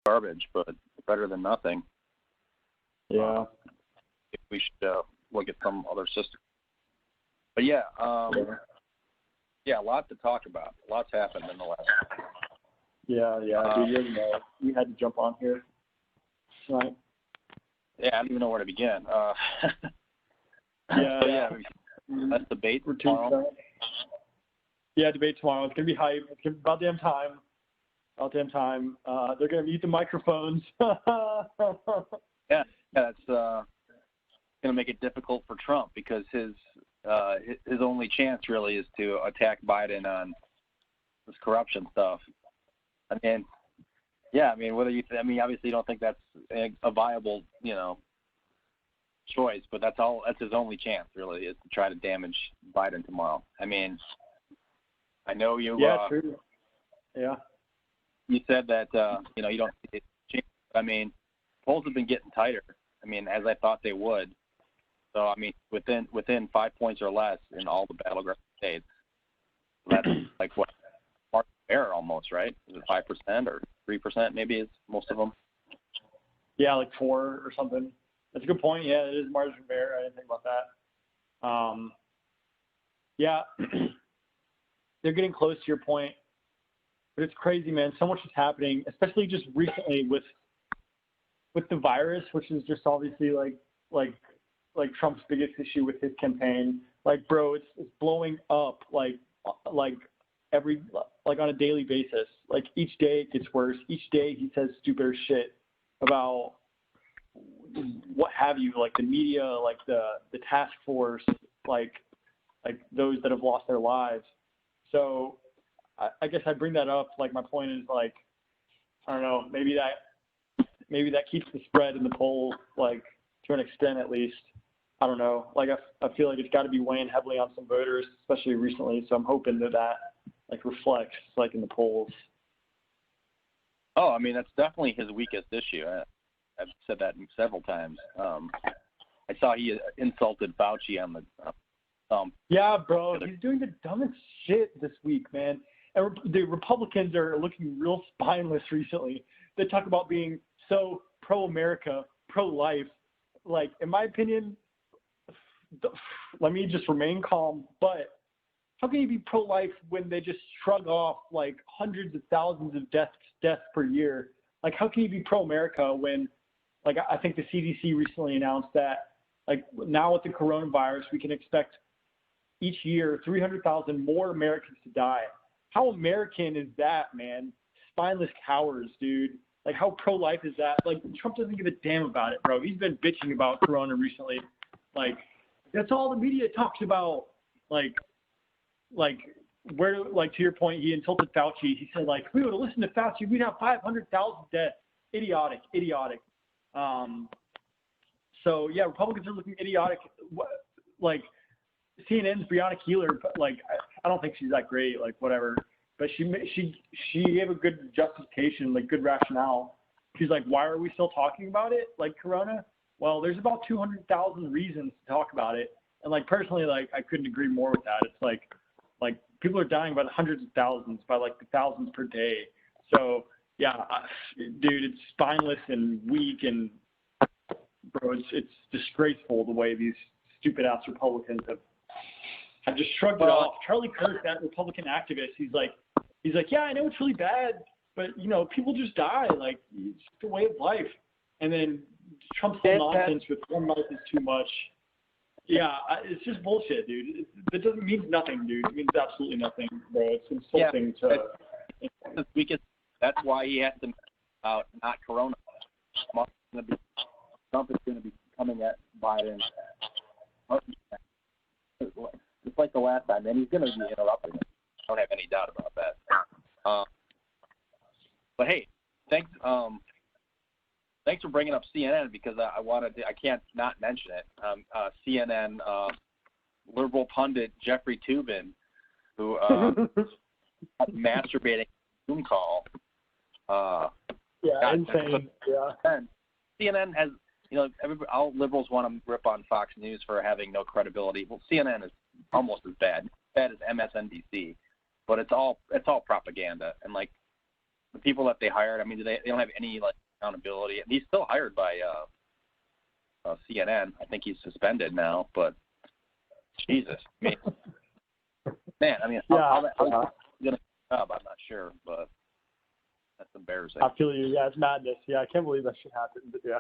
garbage, but better than nothing. Yeah. We should look at some other system. But yeah, a lot to talk about. Lots happened in the last. Yeah. Dude, we had to jump on here. Right. Yeah, I don't even know where to begin. Yeah. That's debate tomorrow. Yeah, debate tomorrow. It's gonna be hype. It's gonna be about damn time. They're gonna mute the microphones. Yeah, that's gonna make it difficult for Trump because his only chance really is to attack Biden on this corruption stuff. Whether obviously you don't think that's a viable, choice, but that's his only chance really is to try to damage Biden tomorrow. I know you. Yeah, true. Yeah. You said that you don't see it change. Polls have been getting tighter. As I thought they would. So within 5 points or less in all the battleground states. That's like what margin of error almost, right? Is it 5% or 3%? Maybe it's most of them. Yeah, like 4 or something. That's a good point. Yeah, it is margin of error. I didn't think about that. Yeah, they're getting close to your point, but it's crazy, man. So much is happening, especially just recently with the virus, which is just obviously like Trump's biggest issue with his campaign. Like, bro, it's blowing up like every on a daily basis. Like each day it gets worse. Each day he says stupider shit about what have you, like the media, like the task force, like those that have lost their lives. So I guess I bring that up. Like my point is I don't know, maybe that keeps the spread in the polls like to an extent at least. I don't know. Like I feel like it's got to be weighing heavily on some voters, especially recently. So I'm hoping that reflects in the polls. Oh, that's definitely his weakest issue. I've said that several times. I saw he insulted Fauci on the Yeah, bro. He's doing the dumbest shit this week, man. And the Republicans are looking real spineless recently. They talk about being so pro-America, pro-life. Like, in my opinion, let me just remain calm, but how can you be pro-life when they just shrug off like hundreds of thousands of deaths per year? Like, how can you be pro-America when, like, I think the CDC recently announced that, like, now with the coronavirus, we can expect each year 300,000 more Americans to die. How American is that, man? Spineless cowards, dude. Like, how pro-life is that? Like, Trump doesn't give a damn about it, bro. He's been bitching about corona recently. Like, that's all the media talks about. Like, to your point, he insulted Fauci. He said, like, if we would have listened to Fauci, we'd have 500,000 deaths. Idiotic. So, yeah, Republicans are looking idiotic. Like, CNN's Brianna Keilar, like, I don't think she's that great, like, whatever. But she gave a good justification, like, good rationale. She's like, why are we still talking about it, like, corona? Well, there's about 200,000 reasons to talk about it. And, like, personally, like, I couldn't agree more with that. It's like people are dying by the hundreds of thousands, by, like, the thousands per day. So, yeah, dude, it's spineless and weak and, bro, it's disgraceful the way these stupid-ass Republicans have just shrugged it off. Charlie Kirk, that Republican activist, he's like, yeah, I know it's really bad, but, people just die. Like, it's the way of life. And then Trump's nonsense with one life is too much. Yeah, it's just bullshit, dude. That doesn't mean nothing, dude. It means absolutely nothing, bro. It's insulting to. That's why he has to out not corona. Trump is going to be coming at Biden. It's like the last time, and he's going to be interrupting it. I don't have any doubt about that. But hey, thanks for bringing up CNN because I can't not mention it. CNN liberal pundit Jeffrey Toobin, who masturbating Zoom call. Insane. Yeah. CNN has, all liberals want to rip on Fox News for having no credibility. Well, CNN is almost as bad as MSNBC, but it's all propaganda. And like the people that they hired, I mean, they don't have any like accountability. He's still hired by CNN. I think he's suspended now, but Jesus, I mean, man, I mean, how he's gonna get a job, I'm not sure, but that's embarrassing. I feel you. Yeah, it's madness. Yeah, I can't believe that shit happened. But yeah,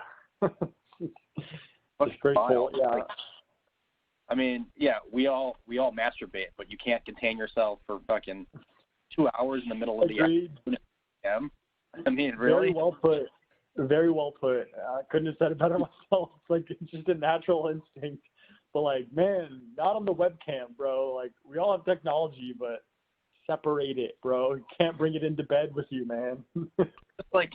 it's great. Cool. Yeah. Like, I mean, yeah, we all masturbate, but you can't contain yourself for fucking 2 hours in the middle of Agreed. the afternoon. I mean, really? Very well put. Very well put. I couldn't have said it better myself. Like, it's just a natural instinct. But, like, man, not on the webcam, bro. Like, we all have technology, but separate it, bro. You can't bring it into bed with you, man. It's like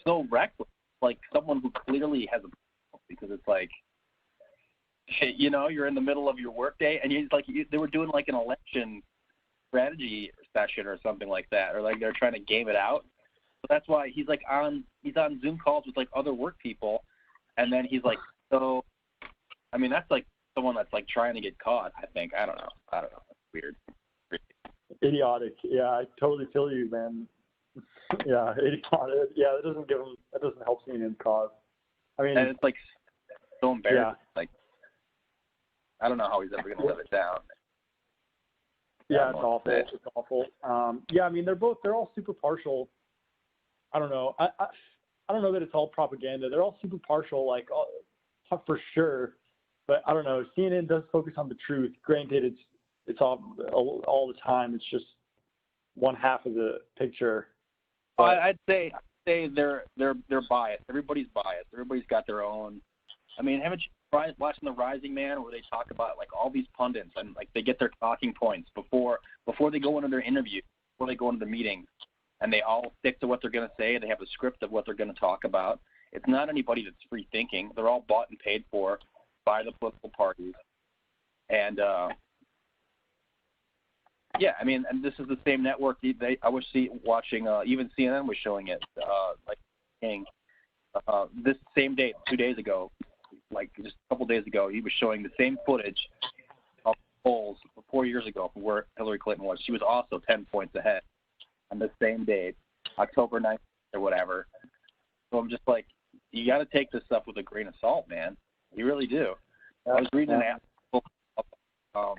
so reckless. Like someone who clearly has a problem, because it's like, you know, you're in the middle of your workday and they were doing like an election strategy session or something like that, or like they're trying to game it out. So that's why he's on Zoom calls with like other work people, and then he's like, so, I mean, that's like someone that's like trying to get caught. I think I don't know. It's weird. Idiotic. Yeah, I totally feel you, man. Yeah, idiotic. Yeah, that doesn't help CNN's cause. I mean, and it's like so embarrassing. Yeah. Like, I don't know how he's ever going to live it down. Yeah, it's awful. It's awful. Yeah, I mean, they're all super partial. I don't know. I don't know that it's all propaganda. They're all super partial, like for sure. But I don't know. CNN does focus on the truth. Granted, it's all the time. It's just one half of the picture. But I'd say they're biased. Everybody's biased. Everybody's got their own. I mean, haven't you watching The Rising Man, where they talk about like all these pundits and like they get their talking points before they go into their interview, before they go into the meeting, and they all stick to what they're going to say. They have a script of what they're going to talk about. It's not anybody that's free thinking. They're all bought and paid for by the political parties. And yeah, I mean, and this is the same network. I was watching. Even CNN was showing it. This same date, 2 days ago, like just a couple days ago, he was showing the same footage of polls 4 years ago from where Hillary Clinton was. She was also 10 points ahead on the same date, October 9th or whatever. So I'm just like, you got to take this stuff with a grain of salt, man. You really do. I was reading an article,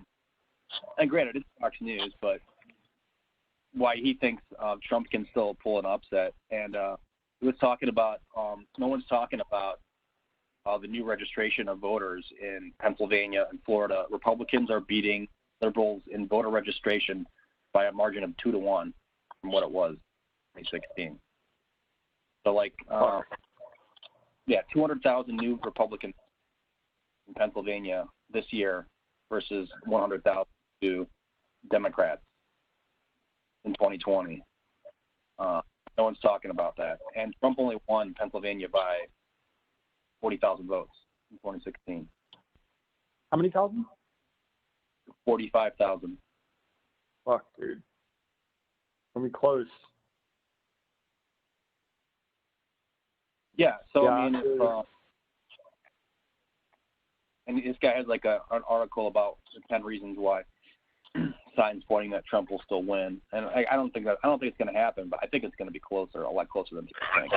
and granted, it's Fox News, but why he thinks Trump can still pull an upset. And he was talking about, no one's talking about the new registration of voters in Pennsylvania and Florida. Republicans are beating liberals in voter registration by a margin of 2-1 from what it was in 2016. So, like, 200,000 new Republicans in Pennsylvania this year versus 100,000 new Democrats in 2020. No one's talking about that. And Trump only won Pennsylvania by 40,000 votes in 2016. How many thousand? 45,000. Fuck, dude. I mean, close. Yeah, so Yeah, I mean, and this guy has like an article about the 10 reasons why, signs pointing that Trump will still win. And I don't think it's going to happen, but I think it's going to be closer, a lot closer than people think.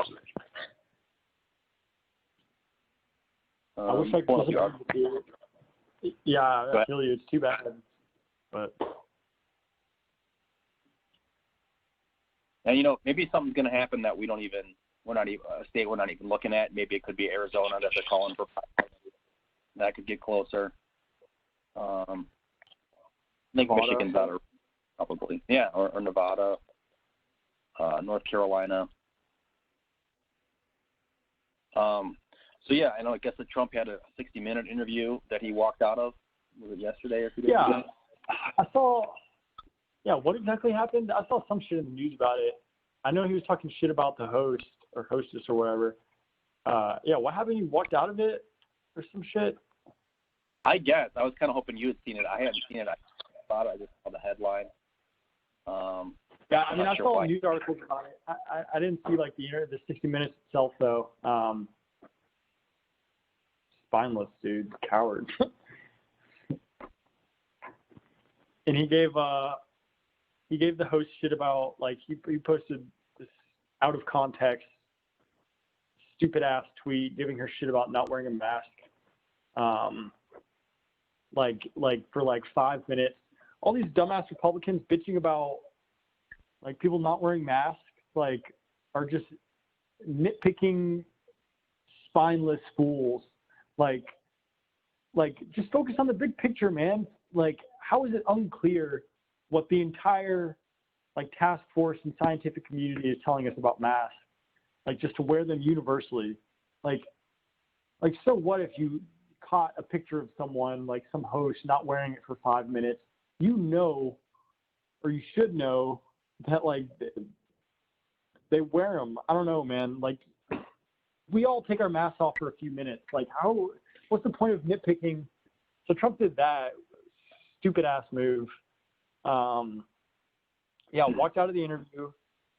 I wish I could. Yeah, I feel you. It's too bad, but. And you know, maybe something's going to happen that we're not even a state we're not even looking at. Maybe it could be Arizona that they're calling for. That could get closer. I think Nevada. Michigan's out of probably, yeah, or Nevada, North Carolina. So yeah, I know. I guess that Trump had a 60-minute interview that he walked out of. Was it yesterday or 2 days ago? I saw. Yeah, what exactly happened? I saw some shit in the news about it. I know he was talking shit about the host or hostess or whatever. Yeah, what happened? He walked out of it or some shit? I guess. I was kind of hoping you had seen it. I hadn't seen it. I just saw the headline. Yeah, I mean, I saw news articles about it. I didn't see like the 60 minutes itself though. Spineless dude, coward. And he gave the host shit about, like, he posted this out of context, stupid ass tweet giving her shit about not wearing a mask. For like 5 minutes. All these dumbass Republicans bitching about like people not wearing masks, like, are just nitpicking, spineless fools. Like just focus on the big picture, man. Like, how is it unclear what the entire like task force and scientific community is telling us about masks? Like, just to wear them universally. Like so what if you caught a picture of someone, like some host, not wearing it for 5 minutes? You know, or you should know that like they wear them. I don't know, man. Like, we all take our masks off for a few minutes. Like, what's the point of nitpicking? So Trump did that stupid ass move. Yeah, walked out of the interview,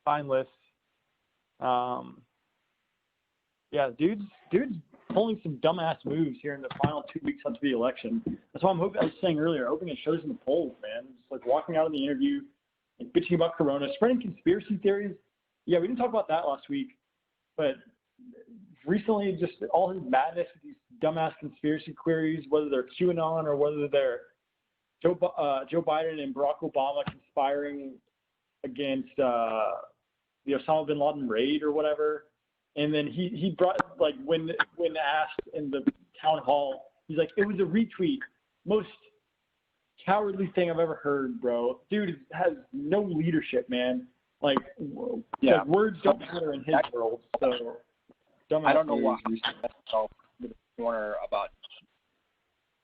spineless. Yeah, dude's pulling some dumbass moves here in the final 2 weeks up to the election. That's why I was saying earlier, hoping it shows in the polls, man. Just like walking out of the interview, like bitching about Corona, spreading conspiracy theories. Yeah, we didn't talk about that last week, but recently just all his madness with these dumbass conspiracy queries, whether they're QAnon or whether they're Joe Biden and Barack Obama conspiring against the Osama bin Laden raid or whatever. And then he brought, like, when asked in the town hall, he's like, it was a retweet. Most cowardly thing I've ever heard, bro. Dude has no leadership, man. Like, Yeah. like words don't matter in his world. So, I don't know why he the corner about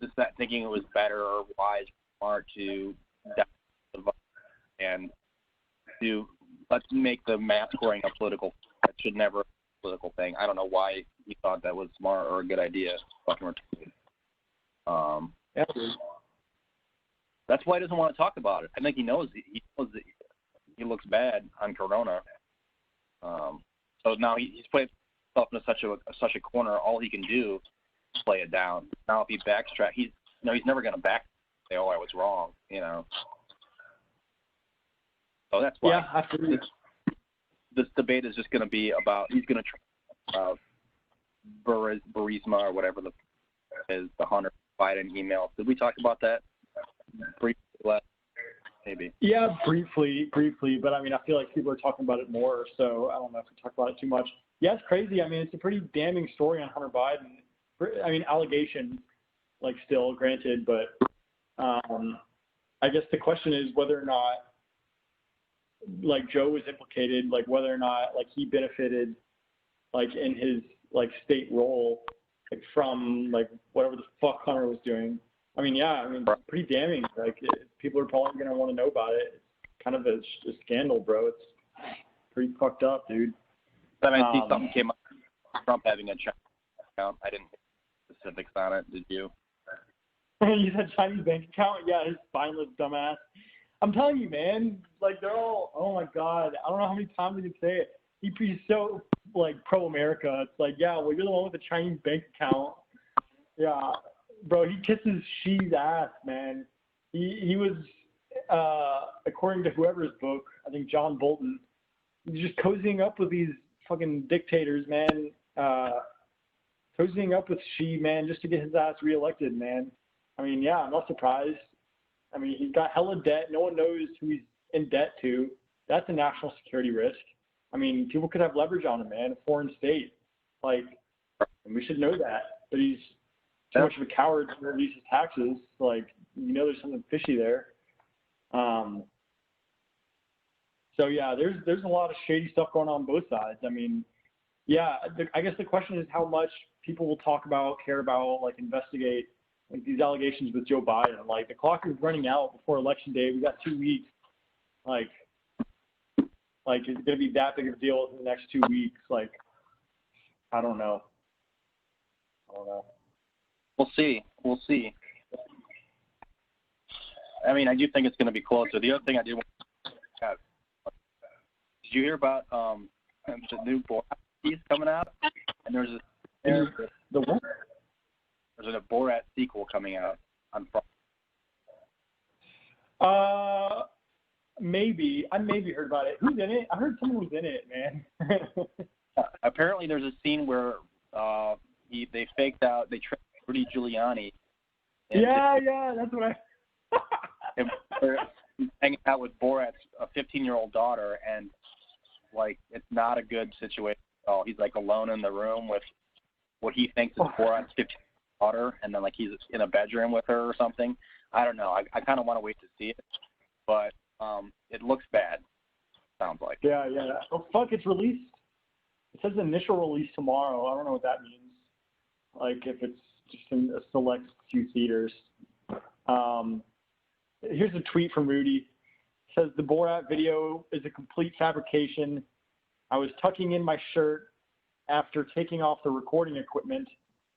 just that thinking it was better or wise or smart to and to let's make the mask wearing a political. That should never be a political thing. I don't know why he thought that was smart or a good idea. Fucking retarded. Yeah. That's why he doesn't want to talk about it. I think he knows that he looks bad on Corona. So now he's played himself in such a corner. All he can do is play it down. Now if he backtrack, he's never going to say, "Oh, I was wrong," you know. So that's why. Yeah, absolutely. This debate is just going to be about he's going to try Burisma or whatever the Hunter Biden email. Did we talk about that briefly last? Maybe. Yeah, briefly, but I mean, I feel like people are talking about it more, so I don't know if we talk about it too much. Yeah, it's crazy. I mean, it's a pretty damning story on Hunter Biden. I mean, allegations, like, still, granted, but I guess the question is whether or not, like, Joe was implicated, like, whether or not, like, he benefited, like, in his, like, state role, like, from, like, whatever the fuck Hunter was doing. I mean, yeah, I mean, it's pretty damning. Like, people are probably going to want to know about it. It's kind of a scandal, bro. It's pretty fucked up, dude. I see something came up. Trump having a Chinese account. I didn't get specifics on it. Did you? You said Chinese bank account? Yeah, his spineless dumbass. I'm telling you, man. Like, they're all, oh my God. I don't know how many times I can say it. He's so, like, pro-America. It's like, yeah, well, you're the one with the Chinese bank account. Yeah. Bro, he kisses Xi's ass, man. He was, according to whoever's book, I think John Bolton, he's just cozying up with these fucking dictators, man. Cozying up with Xi, man, just to get his ass reelected, man. I mean, yeah, I'm not surprised. I mean, he's got hella debt. No one knows who he's in debt to. That's a national security risk. I mean, people could have leverage on him, man, a foreign state. Like, and we should know that. But he's too much of a coward to release his taxes. Like, there's something fishy there. So yeah, there's a lot of shady stuff going on both sides. I mean, yeah, I guess the question is how much people will talk about, care about, like, investigate, like, these allegations with Joe Biden. Like, the clock is running out before Election Day. We got 2 weeks. Like, is it gonna be that big of a deal in the next 2 weeks? Like, I don't know. We'll see. I mean, I do think it's going to be closer. The other thing I did want to have, did you hear about the new Borat piece coming out? And there's The what? There's a Borat sequel coming out on Friday. Maybe. I maybe heard about it. Who's in it? I heard someone was in it, man. Apparently, there's a scene where they faked out, they tricked Rudy Giuliani. Yeah, that's what I. And they're hanging out with Borat's 15-year-old daughter, and like it's not a good situation at all. He's like alone in the room with what he thinks is Borat's 15-year-old daughter, and then like he's in a bedroom with her or something. I don't know. I kind of want to wait to see it, but it looks bad. Sounds like. Yeah. Oh fuck! It's released. It says initial release tomorrow. I don't know what that means. Like if it's just in a select few theaters. Here's a tweet from Rudy. It says the Borat video is a complete fabrication. I was tucking in my shirt after taking off the recording equipment.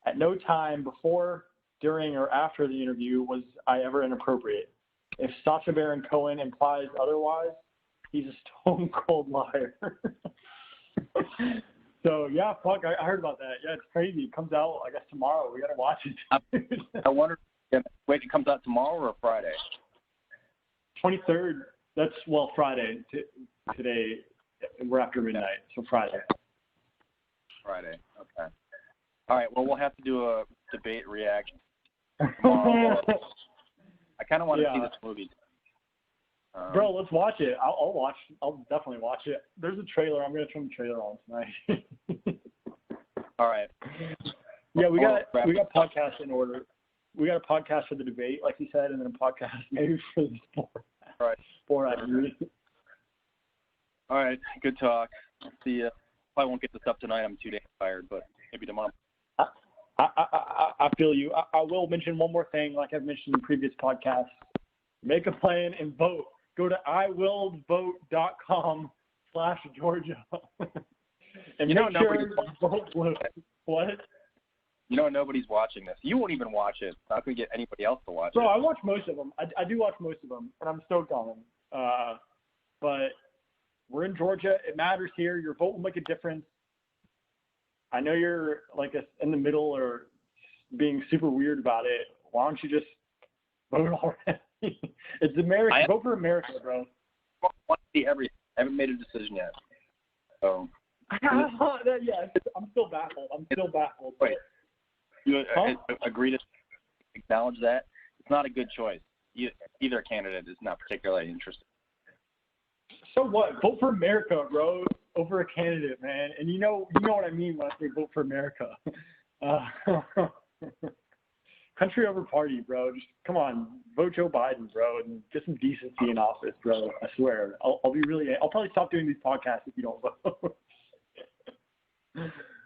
At no time before, during, or after the interview was I ever inappropriate. If Sacha Baron Cohen implies otherwise, he's a stone cold liar. So yeah, fuck, I heard about that. Yeah, it's crazy. It comes out, I guess, tomorrow. We gotta watch it. I wonder, wait, it comes out tomorrow or Friday? 23rd. That's Friday. Today, we're after midnight, so Friday. Friday. Okay. All right. Well, we'll have to do a debate reaction tomorrow. I kind of want to see this movie. Bro, let's watch it. I'll watch. I'll definitely watch it. There's a trailer. I'm gonna turn the trailer on tonight. All right. Yeah, we got podcasts in order. We got a podcast for the debate, like you said, and then a podcast maybe for the sport. All right. Sport. All right. Good talk. See you. Probably won't get this up tonight. I'm 2 days tired, but maybe tomorrow. I feel you. I will mention one more thing, like I've mentioned in previous podcasts. Make a plan and vote. Go to iwillvote.com/Georgia. And make sure you vote blue. What? You know nobody's watching this. You won't even watch it. How can we get anybody else to watch it? Bro, I watch most of them. I do watch most of them, and I'm stoked on them. But we're in Georgia. It matters here. Your vote will make a difference. I know you're like in the middle or being super weird about it. Why don't you just vote already? It's America. Vote for America, bro. I want to see everything. I haven't made a decision yet. So. Yeah, I'm still baffled. Wait. You agree to acknowledge that? It's not a good choice. Either candidate is not particularly interested. So what? Vote for America, bro, over a candidate, man. And you know what I mean when I say vote for America. Country over party, bro. Just come on, vote Joe Biden, bro, and get some decency in office, bro. I swear. I'll probably stop doing these podcasts if you don't vote.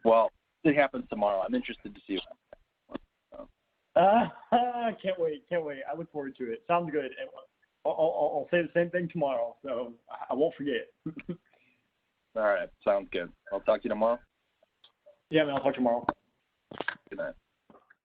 Well, it happens tomorrow. I'm interested to see what I can't wait. I look forward to it. Sounds good. I'll say the same thing tomorrow, so I won't forget. All right. Sounds good. I'll talk to you tomorrow. Yeah, man. I'll talk tomorrow. Good night.